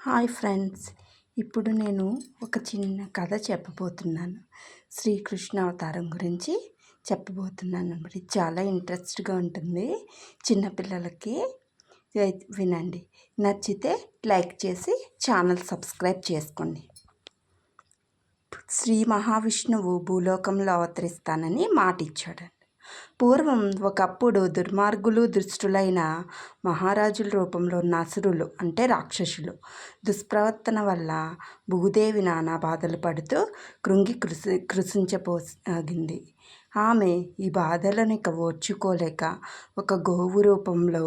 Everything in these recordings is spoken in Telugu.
హాయ్ ఫ్రెండ్స్, ఇప్పుడు నేను ఒక చిన్న కథ చెప్పబోతున్నాను. శ్రీకృష్ణ అవతారం గురించి చెప్పబోతున్నాను అనమాట. ఇది చాలా ఇంట్రెస్ట్గా ఉంటుంది. చిన్నపిల్లలకి వినండి. నచ్చితే లైక్ చేసి ఛానల్ సబ్స్క్రైబ్ చేసుకోండి. శ్రీ మహావిష్ణువు భూలోకంలో అవతరిస్తానని మాటిచ్చాడు. పూర్వం ఒకప్పుడు దుర్మార్గులు దుష్టులైన మహారాజుల రూపంలో ఉన్న అసురులు అంటే రాక్షసులు దుష్ప్రవర్తన వల్ల భూదేవి నానా బాధలు పడుతూ కృంగి కృషించపోసాగింది. ఆమె ఈ బాధలను ఇక ఓర్చుకోలేక ఒక గోవు రూపంలో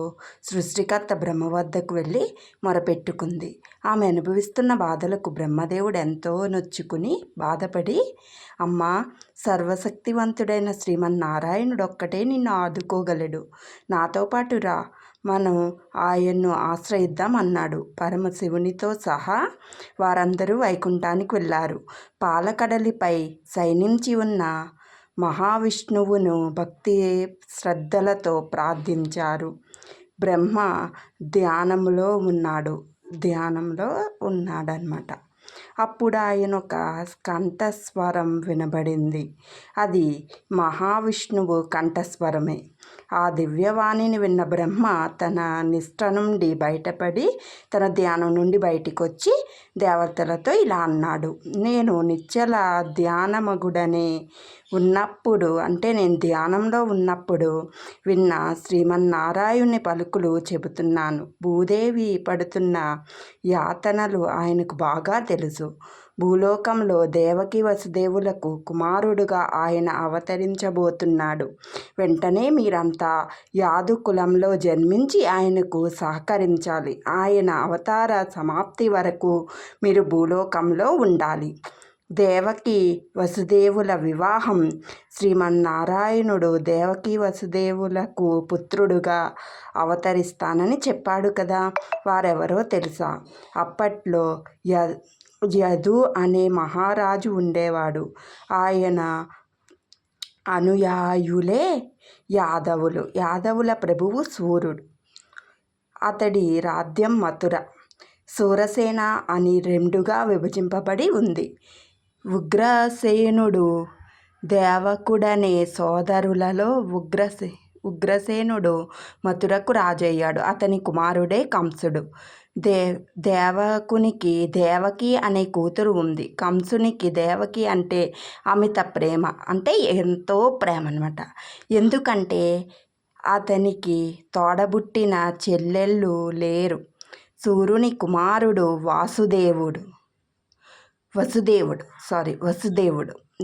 సృష్టికర్త బ్రహ్మ వద్దకు వెళ్ళి మొరపెట్టుకుంది. ఆమె అనుభవిస్తున్న బాధలకు బ్రహ్మదేవుడు ఎంతో నొచ్చుకుని బాధపడి, అమ్మా, సర్వశక్తివంతుడైన శ్రీమన్నారాయణుడు ఒక్కటే నిన్ను ఆదుకోగలడు, నాతో పాటు రా, మనం ఆయన్ను ఆశ్రయిద్దాం అన్నాడు. పరమశివునితో సహా వారందరూ వైకుంఠానికి వెళ్ళారు. పాలకడలిపై శయనించి ఉన్న మహావిష్ణువును భక్తి శ్రద్ధలతో ప్రార్థించారు. బ్రహ్మ ధ్యానంలో ఉన్నాడనమాట. అప్పుడు ఆయన ఒక కంఠస్వరం వినబడింది. అది మహావిష్ణువు కంఠస్వరమే. ఆ దివ్యవాణిని విన్న బ్రహ్మ తన నిష్ట నుండి బయటపడి తన ధ్యానం నుండి బయటికి వచ్చి దేవతలతో ఇలా అన్నాడు. నేను నిశ్చల ధ్యానమగుడనే ఉన్నప్పుడు, అంటే నేను ధ్యానంలో ఉన్నప్పుడు విన్న శ్రీమన్నారాయణుని పలుకులు చెబుతున్నాను. భూదేవి పడుతున్న యాతనలు ఆయనకు బాగా తెలుసు. భూలోకంలో దేవకి వసుదేవులకు కుమారుడుగా ఆయన అవతరించబోతున్నాడు. వెంటనే మీరంతా యాదు కులంలో జన్మించి ఆయనకు సహకరించాలి. ఆయన అవతార సమాప్తి వరకు మీరు భూలోకంలో ఉండాలి. దేవకి వసుదేవుల వివాహం. శ్రీమన్నారాయణుడు దేవకి వసుదేవులకు పుత్రుడుగా అవతరిస్తానని చెప్పాడు కదా. వారెవరో తెలుసా? అప్పట్లో యదు అనే మహారాజు ఉండేవాడు. ఆయన అనుయాయులే యాదవులు. యాదవుల ప్రభువు సూర్యుడు. అతడి రాజ్యం మథుర. సూరసేన అని రెండుగా విభజింపబడి ఉంది. ఉగ్రసేనుడు దేవకుడనే సోదరులలో ఉగ్రసేనుడు మథురకు రాజయ్యాడు. అతని కుమారుడే కంసుడు. దేవకునికి దేవకి అనే కూతురు ఉంది. కంసునికి దేవకి అంటే అమిత ప్రేమ, అంటే ఎంతో ప్రేమ అనమాట. ఎందుకంటే అతనికి తోడబుట్టిన చెల్లెళ్ళు లేరు. సూర్యుని కుమారుడు వసుదేవుడు.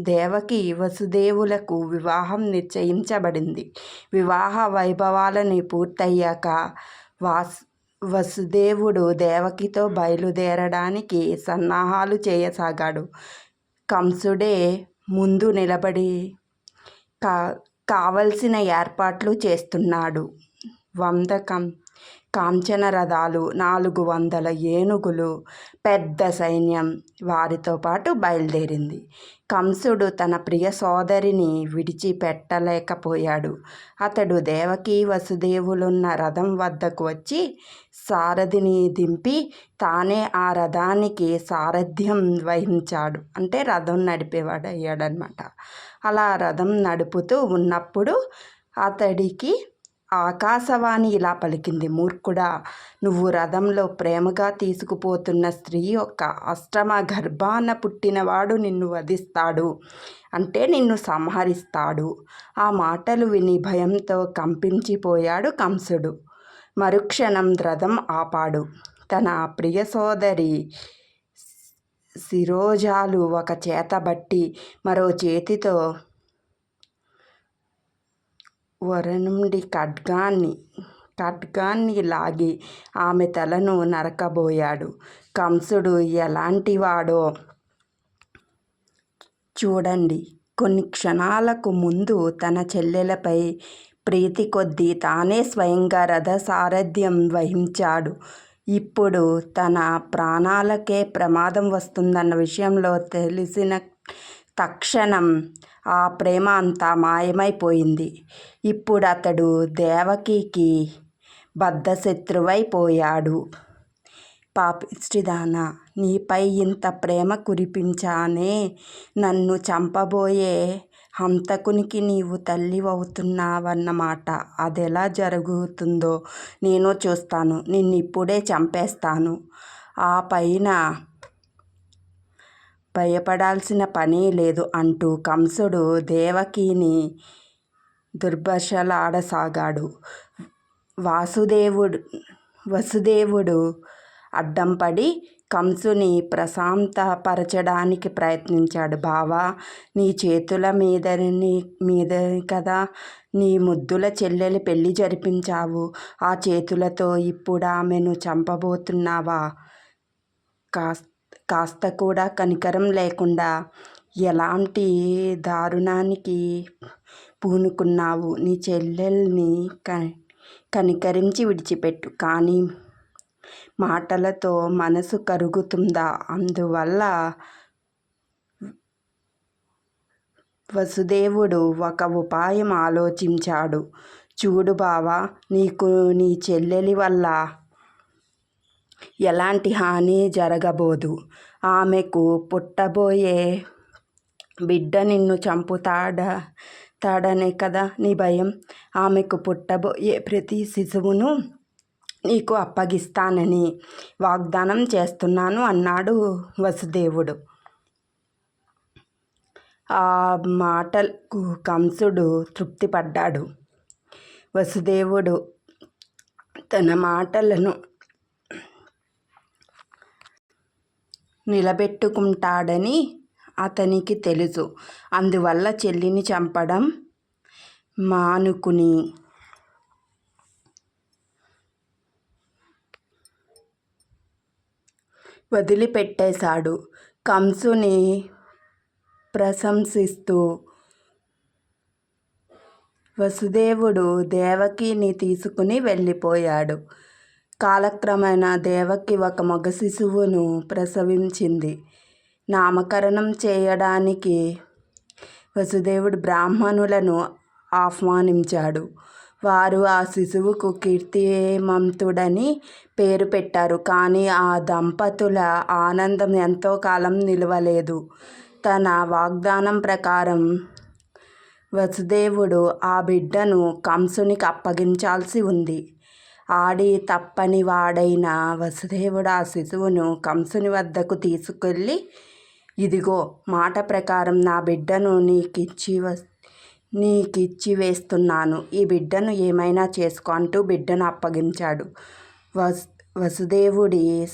దేవకి వసుదేవులకు వివాహం నిశ్చయించబడింది. వివాహ వైభవాలని పూర్తయ్యాక వసుదేవుడు దేవకితో బయలుదేరడానికి సన్నాహాలు చేయసాగాడు. కంసుడే ముందు నిలబడి కావలసిన ఏర్పాట్లు చేస్తున్నాడు. 100 కాంచన రథాలు, 400 ఏనుగులు, పెద్ద సైన్యం వారితో పాటు బయలుదేరింది. కంసుడు తన ప్రియ సోదరిని విడిచిపెట్టలేకపోయాడు. అతడు దేవకి వసుదేవులున్న రథం వద్దకు వచ్చి సారథిని దింపి తానే ఆ రథానికి సారథ్యం వహించాడు. అంటే రథం నడిపేవాడు అయ్యాడనమాట. అలా రథం నడుపుతూ ఉన్నప్పుడు అతడికి ఆకాశవాణి ఇలా పలికింది. మూర్ఖుడా, నువ్వు రథంలో ప్రేమగా తీసుకుపోతున్న స్త్రీ యొక్క అష్టమ గర్భాన పుట్టినవాడు నిన్ను వధిస్తాడు, అంటే నిన్ను సంహరిస్తాడు. ఆ మాటలు విని భయంతో కంపించిపోయాడు కంసుడు. మరుక్షణం రథం ఆపాడు. తన ప్రియ సోదరి శిరోజాలు ఒక చేత బట్టి మరో చేతితో వర నుండి ఖడ్గాన్ని లాగి ఆమె తలను నరకబోయాడు. కంసుడు ఎలాంటివాడో చూడండి. కొన్ని క్షణాలకు ముందు తన చెల్లెలపై ప్రీతి కొద్దీ తానే స్వయంగా రథ సారథ్యం వహించాడు. ఇప్పుడు తన ప్రాణాలకే ప్రమాదం వస్తుందన్న విషయంలో తెలిసిన తక్షణం ఆ ప్రేమ అంతా మాయమైపోయింది. ఇప్పుడు అతడు దేవకికి బద్ధశత్రువైపోయాడు. పాపిష్టిదానా, నీపై ఇంత ప్రేమ కురిపించానే, నన్ను చంపబోయే హంతకునికి నీవు తల్లివవుతున్నావన్నమాట. అదెలా జరుగుతుందో నేను చూస్తాను. నిన్నిప్పుడే చంపేస్తాను. ఆ పైన భయపడాల్సిన పనే లేదు అంటూ కంసుడు దేవకిని దుర్భాషలాడసాగాడు. వసుదేవుడు అడ్డంపడి కంసుని ప్రశాంతపరచడానికి ప్రయత్నించాడు. బావా, నీ చేతుల మీద కదా నీ ముద్దుల చెల్లెలి పెళ్లి జరిపించావు. ఆ చేతులతో ఇప్పుడు ఆమెను చంపబోతున్నావా? కాస్త కూడా కనికరం లేకుండా ఎలాంటి దారుణానికి పూనుకున్నావు? నీ చెల్లెల్ని కనికరించి విడిచిపెట్టు, కానీ మాటలతో మనసు కరుగుతుందా? అందువల్ల వసుదేవుడు ఒక ఉపాయం ఆలోచించాడు. చూడు బావా, నీకు నీ చెల్లెలి వల్ల ఎలాంటి హాని జరగబోదు. ఆమెకు పుట్టబోయే బిడ్డ నిన్ను చంపుతాడనే కదా నీ భయం. ఆమెకు పుట్టబోయే ప్రతి శిశువును నీకు అప్పగిస్తానని వాగ్దానం చేస్తున్నాను అన్నాడు వసుదేవుడు. ఆ మాటలకు కంసుడు తృప్తిపడ్డాడు. వసుదేవుడు తన మాటలను నిలబెట్టుకుంటాడని అతనికి తెలుసు. అందువల్ల చెల్లిని చంపడం మానుకుని వదిలిపెట్టేశాడు. కంసుని ప్రశంసిస్తూ వసుదేవుడు దేవకిని తీసుకుని వెళ్ళిపోయాడు. కాలక్రమేణా దేవకి ఒక మగ శిశువును ప్రసవించింది. నామకరణం చేయడానికి వసుదేవుడు బ్రాహ్మణులను ఆహ్వానించాడు. వారు ఆ శిశువుకు కీర్తిమంతుడని పేరు పెట్టారు. కానీ ఆ దంపతుల ఆనందం ఎంతో కాలం నిలవలేదు. తన వాగ్దానం ప్రకారం వసుదేవుడు ఆ బిడ్డను కంసునికి అప్పగించాల్సి ఉంది. ఆడి తప్పని వాడైన వసుదేవుడు ఆ శిశువును కంసుని వద్దకు తీసుకెళ్ళి, ఇదిగో, మాట ప్రకారం నా బిడ్డను నీకిచ్చి వేస్తున్నాను. ఈ బిడ్డను ఏమైనా చేసుకో అంటూ బిడ్డను అప్పగించాడు. వసుదేవుడి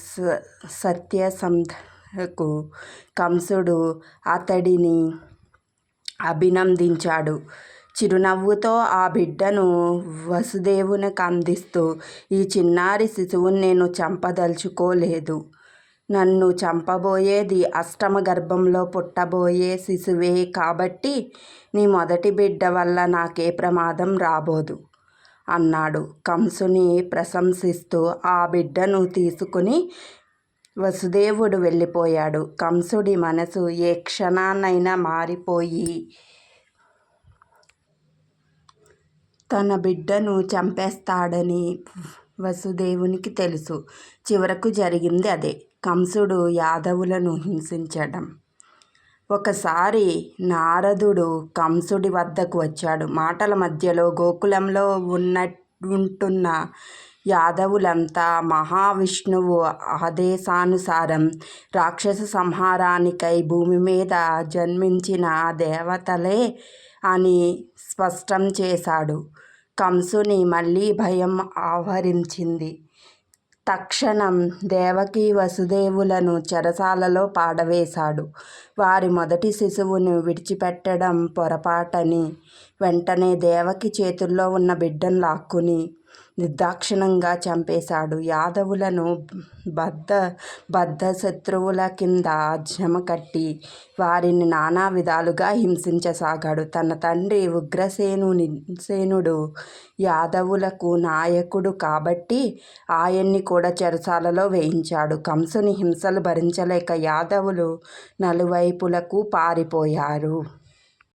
సత్యసంధకు కంసుడు అతడిని అభినందించాడు. చిరునవ్వుతో ఆ బిడ్డను వసుదేవునికి అందిస్తూ, ఈ చిన్నారి శిశువును నేను చంపదలుచుకోలేదు. నన్ను చంపబోయేది అష్టమ గర్భంలో పుట్టబోయే శిశువే కాబట్టి నీ మొదటి బిడ్డ వల్ల నాకే ప్రమాదం రాబోదు అన్నాడు. కంసుని ప్రశంసిస్తూ ఆ బిడ్డను తీసుకుని వసుదేవుడు వెళ్ళిపోయాడు. కంసుడి మనసు ఏ క్షణాన్నైనా మారిపోయి తన బిడ్డను చంపేస్తాడని వసుదేవునికి తెలుసు. చివరకు జరిగింది అదే. కంసుడు యాదవులను హింసించడం. ఒకసారి నారదుడు కంసుడి వద్దకు వచ్చాడు. మాటల మధ్యలో గోకులంలో ఉంటున్న యాదవులంతా మహావిష్ణువు ఆదేశానుసారం రాక్షస సంహారానికై భూమి మీద జన్మించిన దేవతలే అని స్పష్టం చేశాడు. కంసుని మళ్ళీ భయం ఆవరించింది. తక్షణం దేవకి వసుదేవులను చెరసాలలో పాడవేశాడు. వారి మొదటి శిశువును విడిచిపెట్టడం పొరపాటని వెంటనే దేవకి చేతుల్లో ఉన్న బిడ్డను లాక్కుని నిర్దాక్షిణ్యంగా చంపేశాడు. యాదవులను బద్ధ శత్రువుల కింద జమకట్టి వారిని నానా విధాలుగా హింసించసాగాడు. తన తండ్రి ఉగ్రసేనుడు యాదవులకు నాయకుడు కాబట్టి ఆయన్ని కూడా చెరసాలలో వేయించాడు. కంసుని హింసలు భరించలేక యాదవులు నలువైపులకు పారిపోయారు.